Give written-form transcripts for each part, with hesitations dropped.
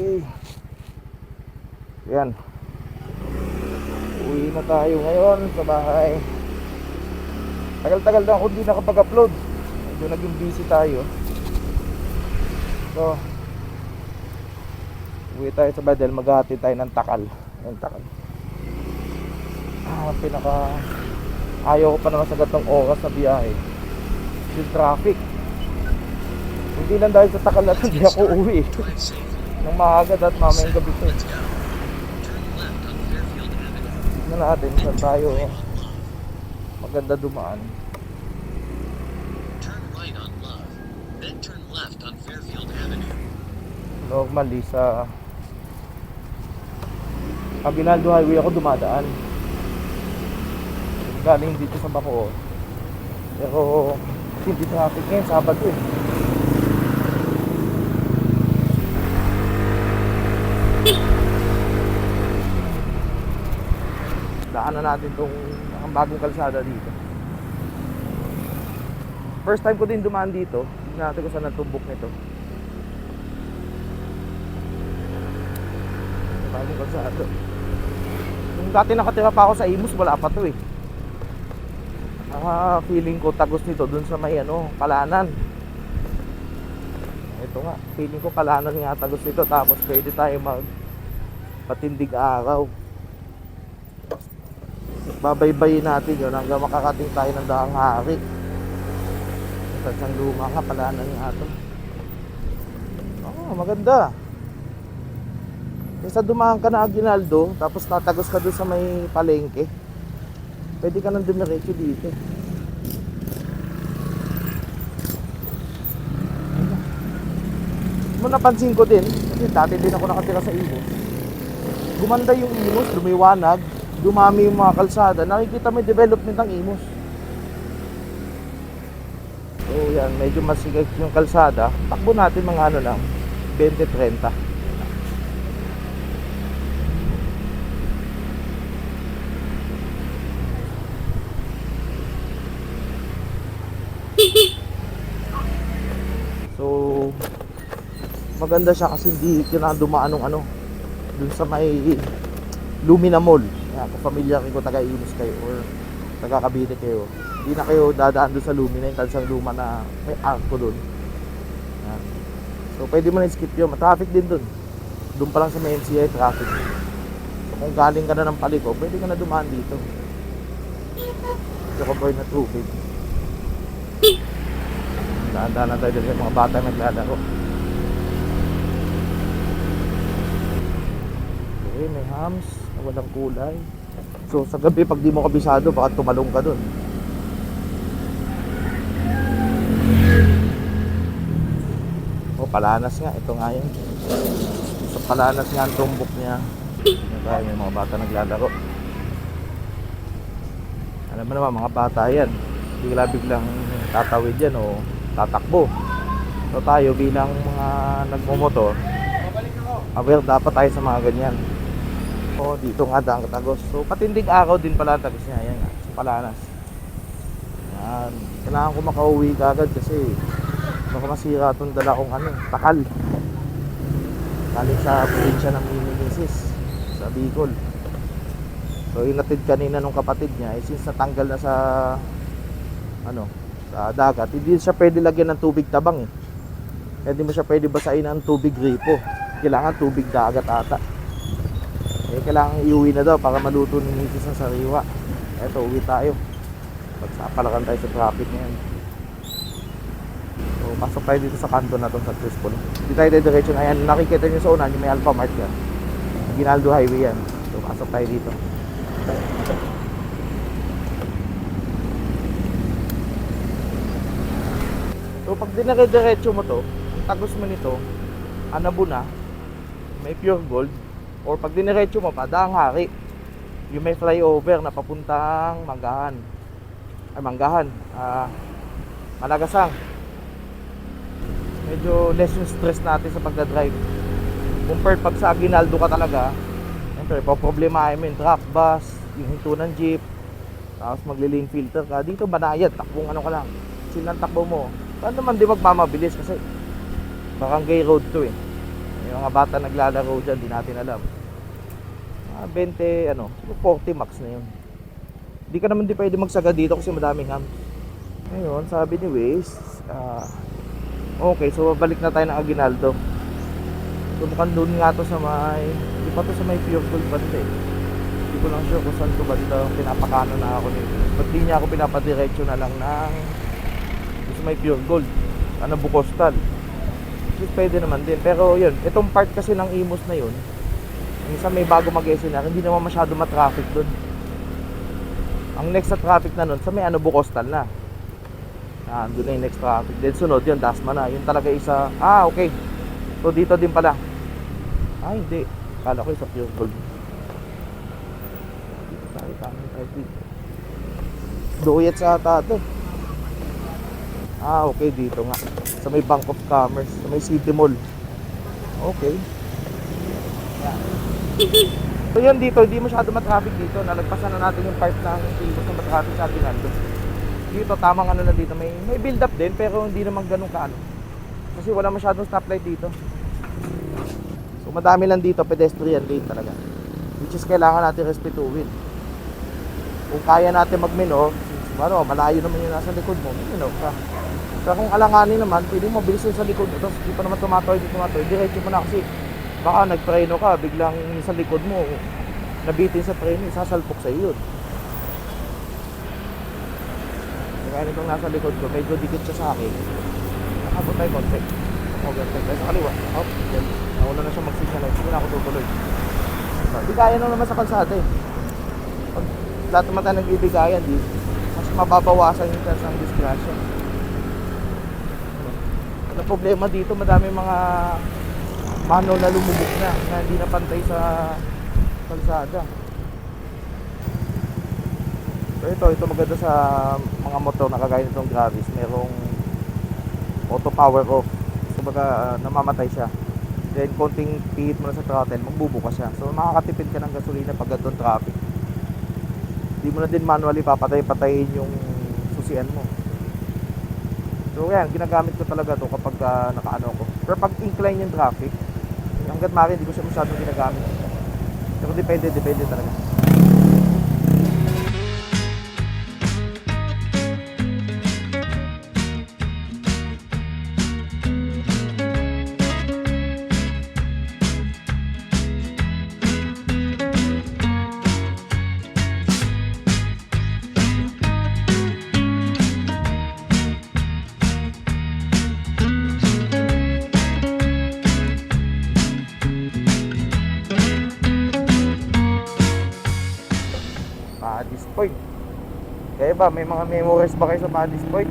Okay. Yan. Uwi na tayo ngayon sa bahay. Tagal-tagal na ako hindi nakapag-upload. Medyo naging busy tayo. So, uwi tayo sa bahay dahil maghahati tayo ng takal. Yung takal. Ayaw ko pa naman sa gatong oras sa biyahe. Yung traffic. Hindi lang dahil sa takal na hindi ako uwi. Nang maaga at mamayang gabi ko. Tignan natin saan tayo maganda dumaan. Normally sa Aguinaldo Highway ako dumadaan. Galing dito sa Bacoor. Pero hindi traffic ngayon, Sabado eh. Daanan natin tong ang bagong kalsada dito. First time ko din dumaan dito. Tignan natin kung saan natumbok nito. Bagong kalsada. Nung dati nakatira pa ako sa Imus, wala pa to eh. Feeling ko tagos nito dun sa may Kalanan. Ito nga, feeling ko Kalanan nga tagos nito. Tapos pwede tayo patindig araw. Babaybayin natin yun hanggang makakating tayo ng Daang Hari. Tansang luma nga, Kalanan nga ito. Maganda. Kaysa dumaan ka na Aguinaldo, tapos tatagos ka doon sa may palengke, pwede ka nang dumiretso dito. Napansin ko din, kasi dati din ako nakatira sa Imus. Gumanda yung Imus, lumiwanag, dumami yung mga kalsada, nakikita mo yung development ng Imus. So yan, medyo masigag yung kalsada. Takbo natin mga lang, 20-30. So maganda siya kasi hindi kinadumaan ng dun sa may Lumina Mall. Kaya kung familiar kayo, taga-Imus kayo or taga-Cavite kayo, hindi na kayo dadaan dun sa Lumina, yung tansang luma na may arko dun. Yan. So pwede mo na skip yun, traffic din dun. Dun pa lang sa may MCI traffic. So kung galing ka na ng Paliko, pwede ka na dumaan dito. Ito ko boy na tubig. Daan-daan na tayo dun sa mga bata naglalaro. Okay, may hams na walang kulay. So sa gabi pag di mo kabisado, baka tumalong ka dun. Palanas nga, ito nga yun. Sa Palanas nga ang tumbok niya. May mga bata naglalaro. Alam mo naman, mga bata yan, bigla-biglang tatawid yan o tatakbo. So tayo bilang mga nagmumotor, aware dapat tayo sa mga ganyan. O dito nga daang Katagos. So patindig araw din pala tagos niya. Yan nga, sa Palanas. Yan. Kailangan ko makauwi kagad kasi baka masira itong dala kong takal. Galing sa probinsya ng Minisis sa Bicol. So inatid kanina nung kapatid niya, since natanggal na sa sa dagat, hindi siya pwede lagyan ng tubig tabang eh. Kaya hindi mo siya pwede basahin ng tubig gripo. Kailangan tubig dagat ata. Kailangan iuwi na daw para maluto ni Mrs. ng sariwa. Eto, uwi tayo. Pagsapalakan tayo sa traffic ngayon. So pasok tayo dito sa kanto na to sa Crispol. Hindi tayo diretso na yan. Nakikita nyo sa unan yung may Alpha Mart yan. Aguinaldo Highway yan. So pasok tayo dito. So pag dinare-diretso mo to, ang tagos mo nito, Anabuna, may Pure Gold, or pag diniretso mo pa, Daang Hari, yung may flyover na papuntang Manggahan. Malagasang. Medyo less yung stress natin sa pagdadrive. Compared pag sa Aguinaldo ka talaga, siyempre, poproblemahin mo yung truck, bus, yung hinto ng jeep, tapos magli-lane filter ka. Dito banayad, takbong ka lang. Sinang takbo mo. Saan naman di magmamabilis kasi barangay road to eh. May mga bata naglalaro dyan, di natin alam. 20, ano, 40 max na yun. Di ka naman di pwede magsaga dito kasi madaming hams. Ngayon, sabi ni Waze, okay, so babalik na tayo ng Aguinaldo. So mukhang doon nga to sa may, di pa to sa may Pure Gold banda eh. Hindi ko lang sure kung saan to banda, pinapakano na ako nito. Ba't di niya ako pinapadiretso na lang ng sa may Pure Gold, ano, Bukostal. So, pwede naman din, pero yun, itong part kasi ng Imus na yun, minsan may bago mag-SNR, hindi naman masyado matraffic doon. Ang next na traffic na nun, sa may ano, Bukostal na. Doon na yung next traffic. Then sunod yun, Dasma na. Yun talaga isa, okay. So dito din pala. Hindi. Kala ko yung sa Pure Gold. Dito tayo, tamang tayo dito. Duyet sa ata ito. Okay, dito nga. Sa may Bank of Commerce, sa may City Mall. Okay. So yun dito, hindi masyado matraffic dito. Nalagpasan na natin yung part ng Imus na matraffic sa Aguinaldo. Dito, tamang ano na dito. May build up din, pero hindi naman ganun kaano. Kasi wala masyadong stoplight dito. So madami lang dito, pedestrian lane talaga. Which is kailangan natin respetuhin. Kung kaya natin mag-minor, malayo naman yung nasa likod mo, minor ka. Pero kung alanganin naman, pwede mo mabilis yung sa likod mo. Tapos di pa naman tumatoy, diretso mo na kasi baka nagpreno ka, biglang sa likod mo, nabitin sa preno, sasalpok sa iyo. Kaya nitong nasa likod ko, medyo dikit siya sa akin. Nakabot tayo konti. Overtake tayo sa kaliwa. Yan. Nauna na siya mag-signalize. Hindi na ako tutuloy. Di kaya naman sa kalsada eh. Pag lahat naman tayo nag-ibigayan, mas mababawasan yung chance ng disgrasya. Ang problema dito, madami mga mano na lumubog na hindi na pantay sa kalsada. Pero ito maganda sa mga motor na kagaya nitong Gravis, merong auto power off. So baga namamatay siya. Then konting pihit mo na sa throttle, magbubukas siya. So makakatipid ka ng gasolina pag ganitong traffic. Hindi mo na din manually papatay-patayin yung susian mo. So yan, ginagamit ko talaga to kapag nakaano ko. Pero pag incline yung traffic, hanggat maaari hindi ko siya masyadong ginagamit. Pero depende talaga. Paddy's Point. Kaya ba, may mga memories ba kayo sa Paddy's Point?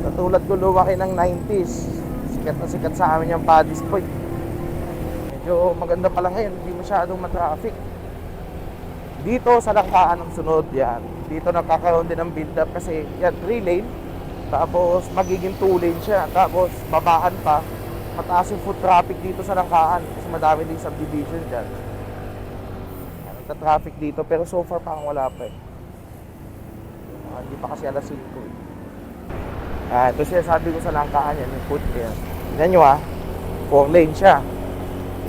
Sa tulad ko, lumaki ng 90s. Sikat na sikat sa amin yung Paddy's Point. Medyo maganda pala ngayon, hindi masyadong matraffic. Dito sa Langkaan ang sunod yan. Dito nagkakaroon din ng build up kasi yan, 3 lane. Tapos magiging 2 lane siya. Tapos babaan pa. Mataas yung foot traffic dito sa Langkaan kasi madami din subdivision dyan. Traffic dito pero so far parang wala pa eh. Hindi pa kasi alas 5 eh. Ito siya sabi ko sa Langkaan yan, yung foot yan. Tignan nyo 4 lane siya.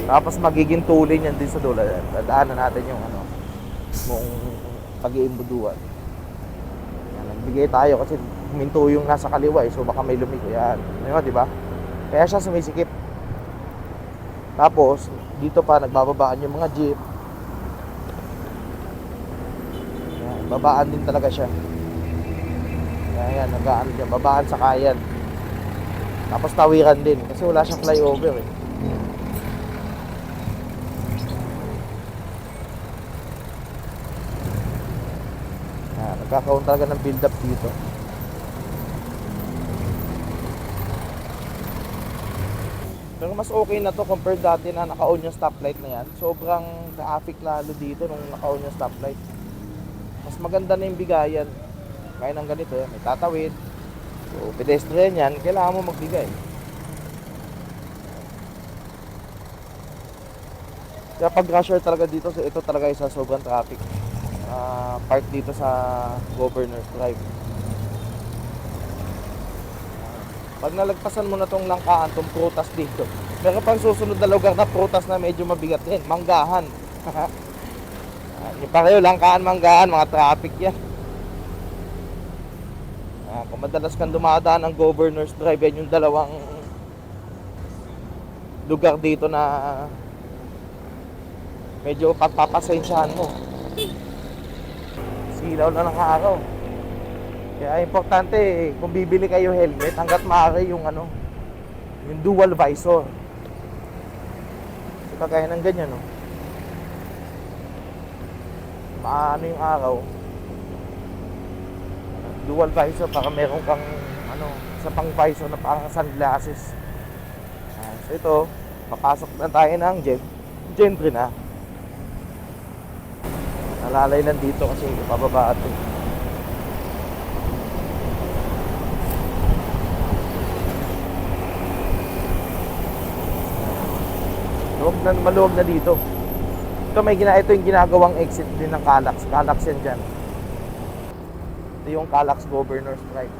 Tapos magiging 2 lane yan din sa dulo. Dadaanan natin yung yung pag-iimbuduan. Nagbigay tayo kasi huminto yung nasa kaliwa eh, so baka may lumiko yan. Ano, di ba? Kaya siya sumisikip. Tapos dito pa nagbababaan yung mga jeep. Babaan din talaga siya. Ayan, nag-aan dyan. Babaan sa kayan. Tapos tawiran din. Kasi wala siyang flyover eh. Ayan, nagkakaroon talaga ng build up dito. Pero mas okay na to compared dati na naka-on yung stoplight na yan. Sobrang traffic lalo dito nung naka-on yung stoplight. Mas maganda na yung bigayan. Kaya ng ganito, may tatawid. So, pedestrian yan, kailangan mo magbigay. Kaya pag rush hour talaga dito, so ito talaga isa sobrang traffic. Park dito sa Governor's Drive. Pag nalagpasan mo na tong langkaan, tong prutas dito, meron pang susunod na lugar na prutas na medyo mabigat din, manggahan. Yung pareho, langkaan, manggahan, mga traffic yan. Kung madalas kang dumadaan ng Governor's Drive, yan yung dalawang lugar dito na medyo pagpapasensyahan mo. Silaw na ng araw. Kaya importante, kung bibili kayo helmet, hanggat maaari yung yung dual visor. So, kagaya ng ganyan, no? Maano yung araw. Dual visor para meron kang isa pang visor na parang sunglasses. So ito, papasok na tayo ng Gentry na. Nalalay lang dito kasi pababa ito. Maluwag na dito. Ito yung ginagawang exit din ng Calax. Calax yan dyan. Ito yung Calax Governor's Drive.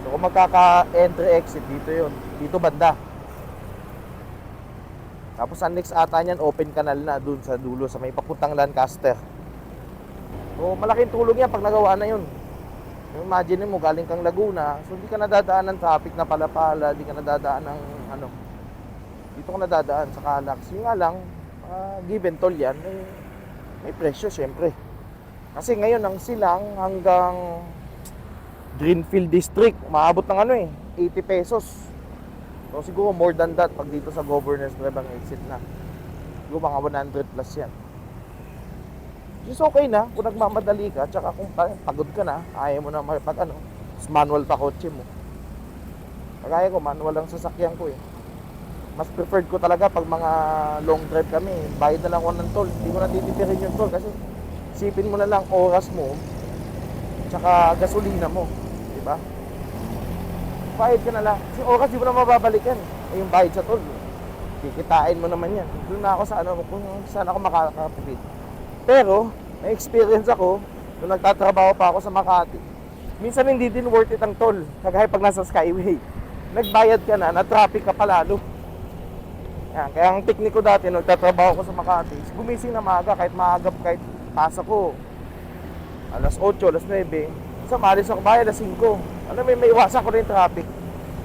So kung magkaka-entry exit, dito yun. Dito banda. Tapos ang next ata nyan, open canal na dun sa dulo, sa may papuntang Lancaster. So malaking tulong yan pag nagawa na yun. Imagine mo, galing kang Laguna, so hindi ka nadadaan ng traffic na pala-pala, hindi ka nadadaan ng dito ka nadadaan sa Calax. Yung nga lang, given toll yan, may presyo syempre. Kasi ngayon ang silang hanggang Greenfield District, maabot ng 80 pesos. So siguro more than that pag dito sa Governor's Drive ang exit na. Siguro mga 100 plus yan. Which is okay na kung nagmamadali ka, tsaka kung pagod ka na, ayaw mo na manual pa kotse mo. Kagaya ko, manual ang sasakyan ko Mas preferred ko talaga pag mga long drive kami, bayad na lang ako ng toll. Hindi ko na titipirin yung toll kasi isipin mo na lang oras mo tsaka gasolina mo, di ba? Bayad ka na lang. Kasi oras di mo na mababalikan. Yung bayad sa toll, kikitain mo naman yan. Doon na ako sa kung saan ako makakapit. Pero may experience ako nung nagtatrabaho pa ako sa Makati. Minsan hindi din worth it ang toll. Kagaya pag nasa Skyway, nagbayad ka na traffic ka pa lalo. Yan, kaya ang tekniko dati, nagtatrabaho ko sa Makati, gumising na maaga, kahit pasok ko alas 8, alas 9, sa malis ako bayad alas 5. May iwasan ko rin traffic.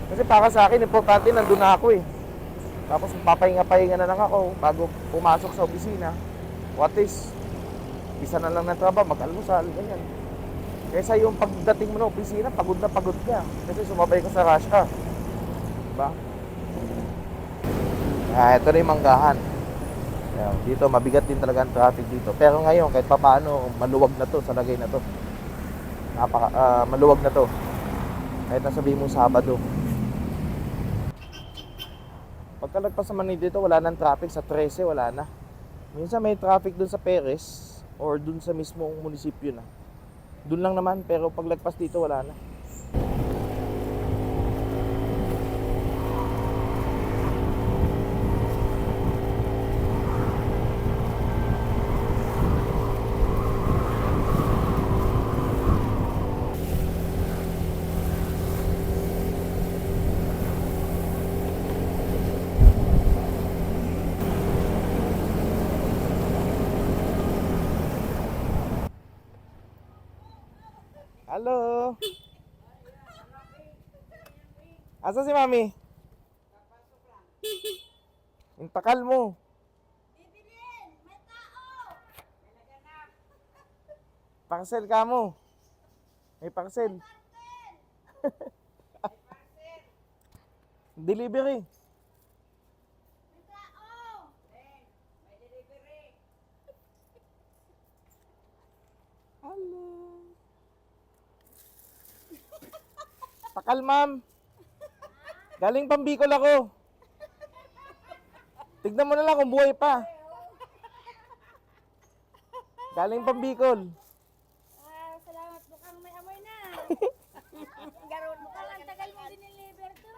Kasi para sa akin, importante nandun na ako Tapos papahinga-pahinga na lang ako bago pumasok sa opisina. What is, isa na lang ng trabaho, mag-almusal, ganyan. Kaysa yung pagdating mo na opisina, pagod na pagod ka. Kasi sumabay ka sa rush hour. Diba? Ito na yung manggahan. Dito mabigat din talaga ang traffic dito. Pero ngayon kahit papaano maluwag na to sa lagay na to. Maluwag na to. Kahit nasabihin mo Sabado. Pagkalagpas naman dito wala nang traffic sa 13, wala na. Minsan may traffic dun sa Perez or dun sa mismong munisipyo na. Dun lang naman pero paglagpas dito wala na. Hello. Asa si Mami? Yung takal mo. Bibilin, may tao. Parcel ka mo. May parcel. Delivery. May tao. May delivery. Hello. Takal, ma'am. Galing Pambicol ako. Tignan mo na lang kung buhay pa. Galing Pambicol. Salamat, mukhang may amoy na. Garon mo lang, tagal mo diniliver to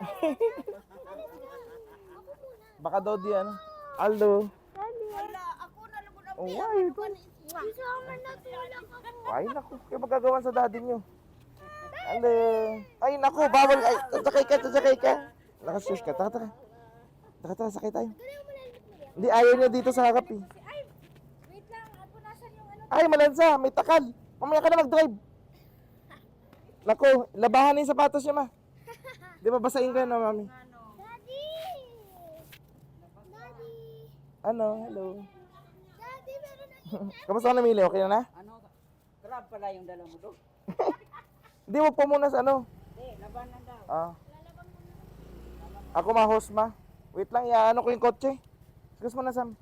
Baka daw di ano. Aldo. Wala, ako na lubod ang Oh, biya. why ito? Isama na tulak ako. Ay, naku. Kaya magagawan sa daddy nyo. Hello. Ay, naku, bawal. Ay, sasakay ka. Nakashush ka. Tara, sakay tayo. Ganun mo lang mo yan. Hindi, ayaw niya dito sa harap eh. Ay, wait lang. Ako nasan yung ano? Ay, malansa, may takal. Mamaya ka na mag-drive. Naku, labahan na yung sapatos niya, ma. Di ba, basahin ka na, mami. Daddy! Daddy! Ano, hello. Daddy, meron na Kamusta ka namili? Okay na na? Ano, crab pala yung dala mo doon. Hindi mo pa muna sa ano. Labanan daw. Ah. Ako ma-host ma. Wait lang, ano ko yung kotse. Excuse mo na, Sam.